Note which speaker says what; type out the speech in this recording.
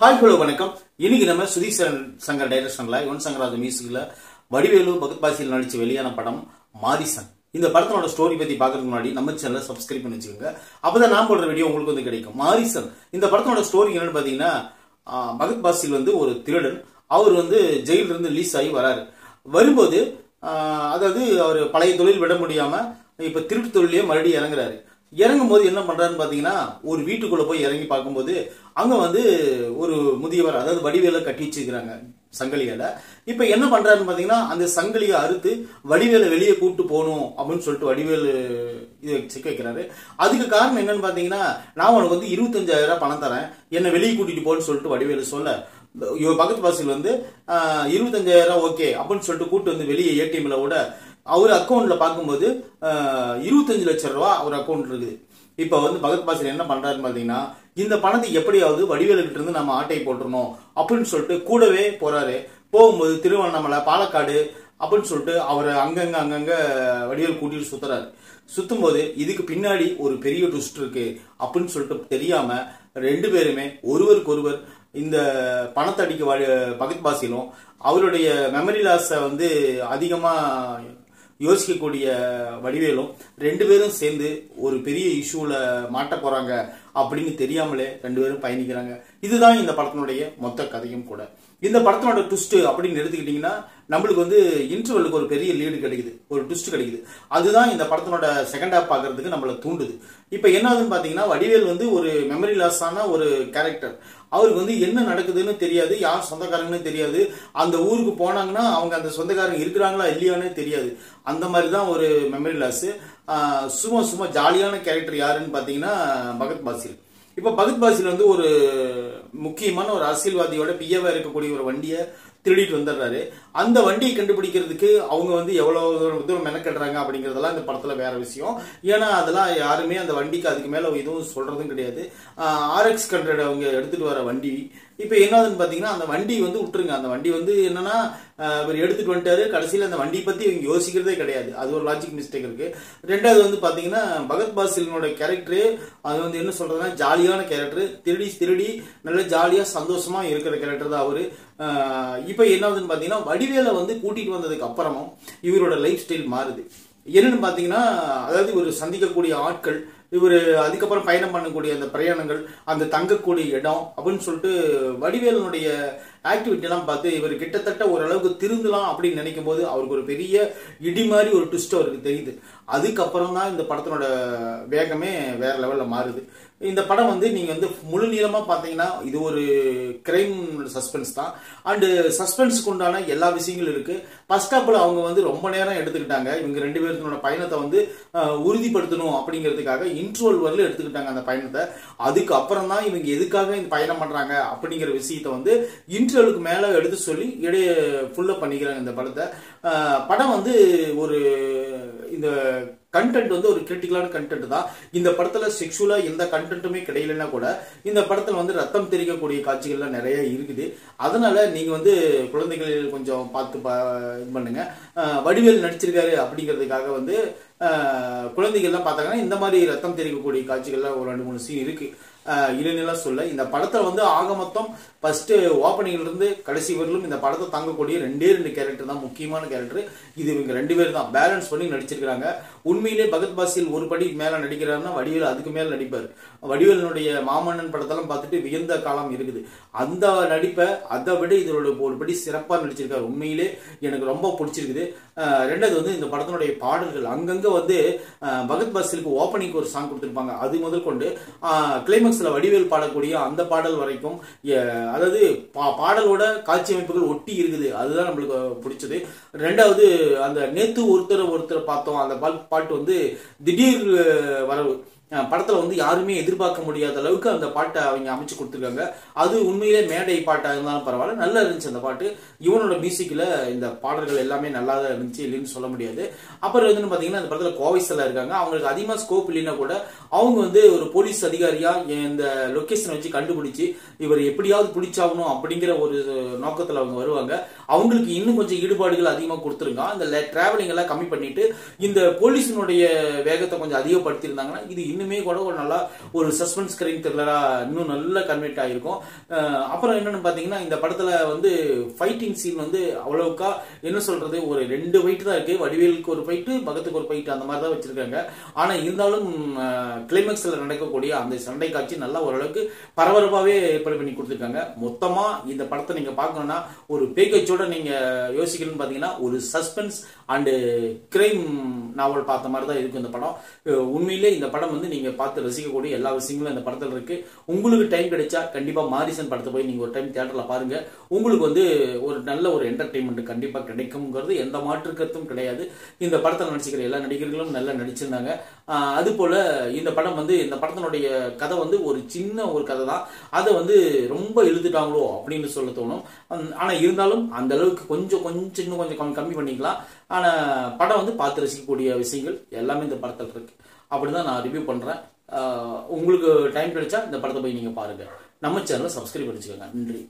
Speaker 1: Hi hello வணக்கம். இன்னைக்கு நம்ம சுதீஷ் சங்கர் டைரக்ஷன்ல யுவன் சங்கர் மியூசிக்ல வடிவேலு பகத் பாசியில் நடிச்சு வெளியான படம் மாரிசன். இந்த படத்தோட ஸ்டோரி பத்தி பாக்குறதுக்கு முன்னாடி நம்ம சேனலை சப்ஸ்கிரைப் பண்ணி வச்சுக்கோங்க. அப்பதான் நான் போடுற வீடியோ உங்களுக்கு வந்து கிடைக்கும். மாரிசன் இந்த படத்தோட ஸ்டோரி என்னன்னு பாத்தீங்கன்னா, பகத் பாசில் வந்து ஒரு திருடன். அவர் வந்து ஜெயில இருந்து ரிலீஸ் ஆகி வராரு. வரும்போது அதாவது அவர் பழைய தொழில் விட முடியாம இப்ப திருட்டு தொழிலே மறுபடியும் இறங்குறாரு. இறங்கும் போது என்ன பண்றாருன்னு பாத்தீங்கன்னா, ஒரு வீட்டுக்குள்ள போய் இறங்கி பார்க்கும்போது அங்க வந்து ஒரு முதியவர், அதாவது வடிவேலை கட்டி வச்சிருக்கிறாங்க சங்கிலியால. இப்ப என்ன பண்றாருன்னு பாத்தீங்கன்னா, அந்த சங்கிலியை அறுத்து வடிவேலை வெளியே கூட்டு போகணும் அப்படின்னு சொல்லிட்டு வடிவேலு இதை சிக்க வைக்கிறாரு. அதுக்கு காரணம் என்னன்னு பாத்தீங்கன்னா, நான் உனக்கு வந்து 25,000 பணம் தரேன், என்னை வெளியே கூட்டிட்டு போன்னு சொல்லிட்டு வடிவேலு சொல்ல, பகத் பாசில் வந்து 25,000 ஓகே அப்படின்னு சொல்லிட்டு கூட்டு வந்து வெளியே ஏடிஎம்ல விட, அவர் அக்கௌண்ட்ல பார்க்கும்போது 25 லட்சம் ரூபாய் அவர் அக்கௌண்ட் இருக்குது. இப்ப வந்து பகத் பாசில் என்ன பண்றாருன்னு பாத்தீங்கன்னா, இந்த பணத்தை எப்படியாவது வடிவேலு கிட்ட இருந்து நம்ம ஆட்டை போட்டுறணும் அப்படின்னு சொல்லிட்டு கூடவே போறாரு. போகும்போது திருவண்ணாமலை, பாலக்காடு அப்படின்னு சொல்லிட்டு அவரை அங்கங்க வடிவேல் கூட்டிட்டு சுத்துறாரு. சுத்தும் போது இதுக்கு பின்னாடி ஒரு பெரிய ட்விஸ்ட் இருக்கு அப்படின்னு சொல்லிட்டு தெரியாம ரெண்டு பேருமே ஒருவருக்கு ஒருவர் இந்த பணத்தை அடிக்க பகத் பாசிலும் அவருடைய மெமரி லாஸ வந்து அதிகமா யோசிக்கக்கூடிய வடிவேலும் ரெண்டு பேரும் சேர்ந்து ஒரு பெரிய இஷ்யூல மாட்ட போறாங்க அப்படின்னு தெரியாமலே ரெண்டு பேரும் பயணிக்கிறாங்க. இதுதான் இந்த படத்தினுடைய மொத்த கதையும் கூட. இந்த படத்தினோட ட்விஸ்ட் அப்படின்னு எடுத்துக்கிட்டீங்கன்னா, நம்மளுக்கு வந்து இன்டர்வலுக்கு ஒரு பெரிய லீடு கிடைக்குது, ஒரு ட்விஸ்ட் கிடைக்குது. அதுதான் இந்த படத்தினோட செகண்ட் ஹாப் பாக்குறதுக்கு நம்மள தூண்டுது. இப்ப என்ன ஆகுதுன்னு பாத்தீங்கன்னா, வடிவேல் வந்து ஒரு மெமரி லாஸ் ஆன ஒரு கேரக்டர். அவருக்கு வந்து என்ன நடக்குதுன்னு தெரியாது, யார் சொந்தக்காரங்கன்னு தெரியாது. அந்த ஊருக்கு போனாங்கன்னா அவங்க அந்த சொந்தக்காரங்க இருக்கிறாங்களா இல்லையானே தெரியாது. அந்த மாதிரிதான் ஒரு மெமரி லாஸ். சும்மா ஜாலியான கேரக்டர் யாருன்னு பாத்தீங்கன்னா பகத் பாசில். இப்ப பகத் பாசில் வந்து ஒரு முக்கியமான ஒரு அரசியல்வாதியோட பிஏவா இருக்கக்கூடிய ஒரு வண்டியை திருடிட்டு வந்துடுறாரு. அந்த வண்டியை கண்டுபிடிக்கிறதுக்கு அவங்க வந்து எவ்வளவு தூரம் மெனக்கட்டுறாங்க அப்படிங்கறதெல்லாம் இந்த படத்துல வேற விஷயம். ஏன்னா அதெல்லாம் யாருமே அந்த வண்டிக்கு அதுக்கு மேல எதுவும் சொல்றதும் கிடையாது. RX 100 அவங்க எடுத்துட்டு வர வண்டி. இப்ப என்னதுன்னு பாத்தீங்கன்னா, அந்த வண்டி வந்து விட்டுருங்க. அந்த வண்டி வந்து என்னன்னா, இவர் எடுத்துட்டு வந்துட்டாரு. கடைசியில அந்த வண்டி பத்தி இவங்க யோசிக்கிறதே கிடையாது. அது ஒரு லாஜிக் மிஸ்டேக் இருக்கு. ரெண்டாவது வந்து பாத்தீங்கன்னா, பகத் பாசிலோட கேரக்டரு அது வந்து என்ன சொல்றதுன்னா, ஜாலியான கேரக்டர். திருடி நல்ல ஜாலியா சந்தோஷமா இருக்கிற கேரக்டர் தான் அவரு. இப்ப என்னதுன்னு பாத்தீங்கன்னா, வடிவேலை வந்து கூட்டிட்டு வந்ததுக்கு அப்புறமும் இவரோட லைஃப் ஸ்டைல் மாறுது. என்னன்னு பாத்தீங்கன்னா, அதாவது இவர் சந்திக்கக்கூடிய ஆட்கள், இவர் அதுக்கப்புறம் பயணம் பண்ணக்கூடிய அந்த பிரயாணங்கள், அந்த தங்கக்கூடிய இடம் அப்படின்னு சொல்லிட்டு வடிவேலனுடைய ஆக்டிவிட்டி எல்லாம் பார்த்து இவர் கிட்டத்தட்ட ஓரளவுக்கு திருந்தலாம் அப்படின்னு நினைக்கும் போது அவருக்கு ஒரு பெரிய இடி மாதிரி ஒரு ட்விஸ்ட் அவருக்கு தெரியுது. அதுக்கப்புறம் தான் இந்த படத்தினோட வேகமே வேற லெவல்ல மாறுது. இந்த படம் வந்து நீங்க வந்து முழு நீளமா பாத்தீங்கன்னா, இது ஒரு கிரைம் சஸ்பென்ஸ் தான். அண்ட் சஸ்பென்ஸ்க்கு உண்டான எல்லா விஷயங்களும் இருக்கு. ஃபர்ஸ்ட் ஹாப்ல அவங்க வந்து ரொம்ப நேரம் எடுத்துக்கிட்டாங்க. இவங்க ரெண்டு பேருத்தோட பயணத்தை வந்து உறுதிப்படுத்தணும் அப்படிங்கிறதுக்காக இன்ட்ரோல் வரல எடுத்துக்கிட்டாங்க அந்த பயணத்தை. அதுக்கு அப்புறம் தான் இவங்க எதுக்காக இந்த பயணம் பண்றாங்க அப்படிங்கிற விஷயத்த வந்து இன்ட்ரோலுக்கு மேல எடுத்து சொல்லி இடையே ஃபுல்லா பண்ணிக்கிறாங்க இந்த படத்தை. படம் வந்து ஒரு இந்த கண்டென்ட் வந்து ஒரு கிரிட்டிக்கலான கண்டென்ட் தான். இந்த படத்துல செக்ஷுவலா எந்த கண்டென்ட்டுமே கிடையலன்னா கூட இந்த படத்துல வந்து ரத்தம் தெரிக்கக்கூடிய காட்சிகள்லாம் நிறைய இருக்குது. அதனால நீங்க வந்து குழந்தைகள் கொஞ்சம் பார்த்து இது பண்ணுங்க. வடிவேல் நடிச்சிருக்காரு அப்படிங்கிறதுக்காக வந்து குழந்தைகள்லாம் பார்த்தாங்கன்னா இந்த மாதிரி ரத்தம் தெரிக்கக்கூடிய காட்சிகள்லாம் ஒரு 2-3 சீன் இருக்கு. இல்லைன்னு சொல்ல, இந்த படத்துல வந்து ஆக மொத்தம் ஃபர்ஸ்ட் ஓப்பனிங்ல இருந்து கடைசி வரலும் இந்த படத்தை தாங்கக்கூடிய ரெண்டு கேரக்டர் தான் முக்கியமான கேரக்டர். இது இவங்க ரெண்டு பேர் தான் பேலன்ஸ் பண்ணி நடிச்சிருக்காங்க. உண்மையிலே பகத் பாசில் ஒரு படி மேல நடிக்கிறாருன்னா வடிவேல் அதுக்கு மேல நடிப்பார். வடிவேலனுடைய மாமன்னன் படத்தெல்லாம் பார்த்துட்டு வியந்த காலம் இருக்குது. அந்த நடிப்பை அதை விட இதோட ஒரு படி சிறப்பா நடிச்சிருக்காரு. உண்மையிலே எனக்கு ரொம்ப பிடிச்சிருக்குது. ரெண்டாவது வந்து இந்த படத்தினுடைய பாடல்கள் அங்கங்க வந்து பகத் பாசிலுக்கு ஓப்பனிங் ஒரு சாங் கொடுத்திருப்பாங்க. அது முதல் கொண்டு கிளைமேக்ஸ்ல வடிவேல் பாடக்கூடிய அந்த பாடல் வரைக்கும், அதாவது பாடலோட காட்சி அமைப்புகள் ஒட்டி இருக்குது. அதுதான் நம்மளுக்கு பிடிச்சது. ரெண்டாவது அந்த நேத்து ஒருத்தர் பார்த்தோம் அந்த பாட்டு வந்து திடீர் வரவு. படத்துல வந்து யாருமே எதிர்பார்க்க முடியாத அளவுக்கு அந்த பாட்டை அவங்க அமைச்சு கொடுத்துருக்காங்க. அது உண்மையிலே மேடை பாட்டா இருந்தாலும் பரவாயில்ல, நல்லா இருந்துச்சு அந்த பாட்டு. இவனோட மியூசிக்ல இந்த பாடல்கள் எல்லாமே நல்லா தான் இருந்துச்சு, இல்லைன்னு சொல்ல முடியாது. அப்புறம் வந்து பாத்தீங்கன்னா இந்த படத்துல கோவைஸ்ல இருக்காங்க. அவங்களுக்கு அதிகமா ஸ்கோப் இல்லைன்னா கூட அவங்க வந்து ஒரு போலீஸ் அதிகாரியா இந்த லொகேஷன் வச்சு கண்டுபிடிச்சு இவர் எப்படியாவது பிடிச்சாகணும் அப்படிங்கிற ஒரு நோக்கத்துல அவங்க வருவாங்க. அவங்களுக்கு இன்னும் கொஞ்சம் ஈடுபாடுகள் அதிகமா கொடுத்துருங்க. அந்த டிராவலிங் எல்லாம் கம்மி பண்ணிட்டு இந்த போலீஸினுடைய வேகத்தை கொஞ்சம் அதிகப்படுத்தி இருந்தாங்கன்னா இது இன்னுமே கூட ஒரு நல்லா ஒரு சஸ்பென்ஸ் கிரைம் த்ரில்லரா இன்னும் நல்லா கன்வெர்ட் ஆகிருக்கும். அப்புறம் என்னன்னு பாத்தீங்கன்னா இந்த படத்துல வந்து ஃபைட்டிங் சீன் வந்து அவ்வளவுக்கா என்ன சொல்றது, ஒரு 2 ஃபைட் தான் இருக்கு. வடிவேலுக்கு ஒரு ஃபைட்டு, பகத்துக்கு ஒரு ஃபைட், அந்த மாதிரி தான் வச்சிருக்காங்க. ஆனா இருந்தாலும் கிளைமேக்ஸ்ல நடக்கக்கூடிய அந்த சண்டை காட்சி நல்லா ஓரளவுக்கு பரபரப்பாவே ஏற்பாடு பண்ணி கொடுத்துருக்காங்க. மொத்தமா இந்த படத்தை நீங்க பார்க்கணும்னா ஒரு பேக்கேஜோட நீங்க யோசிக்கணும்னு பாத்தீங்கன்னா ஒரு சஸ்பென்ஸ் அண்ட் கிரைம் நாவல் பார்த்த மாதிரி தான் இருக்கும் இந்த படம். உண்மையிலே இந்த படம் வந்து நீங்க பார்த்து ரசிக்கக்கூடிய எல்லா விஷயங்களும் இந்த படத்துல இருக்கு. உங்களுக்கு டைம் கிடைச்சா கண்டிப்பா மாரிசன் படத்தை போய் நீங்க ஒரு டைம் தியேட்டர்ல பாருங்க. உங்களுக்கு வந்து ஒரு நல்ல ஒரு என்டர்டைன்மெண்ட் கண்டிப்பா கிடைக்கும்ங்கிறது எந்த மாற்று கருத்தும் கிடையாது. இந்த படத்தில் நடிச்சுக்கிற எல்லா நடிகர்களும் நல்லா நடிச்சிருந்தாங்க. அது போல இந்த படம் வந்து இந்த படத்தினுடைய கதை வந்து ஒரு சின்ன ஒரு கதை தான். அதை வந்து ரொம்ப இழுத்துட்டாங்களோ அப்படின்னு சொல்ல தோணும். ஆனா இருந்தாலும் அந்த அளவுக்கு இன்னும் கொஞ்சம் கம்மி பண்ணிக்கலாம். ஆனா படம் வந்து பார்த்து ரசிக்கக்கூடிய விஷயங்கள் எல்லாமே இந்த படத்தில் இருக்கு. அப்படிதான் நான் ரிவ்யூ பண்றேன். உங்களுக்கு டைம் கிடைச்சா இந்த படத்தை போய் நீங்க பாருங்க. நம்ம சேனலை சப்ஸ்கிரைப் பண்ணிச்சுக்கோங்க. நன்றி.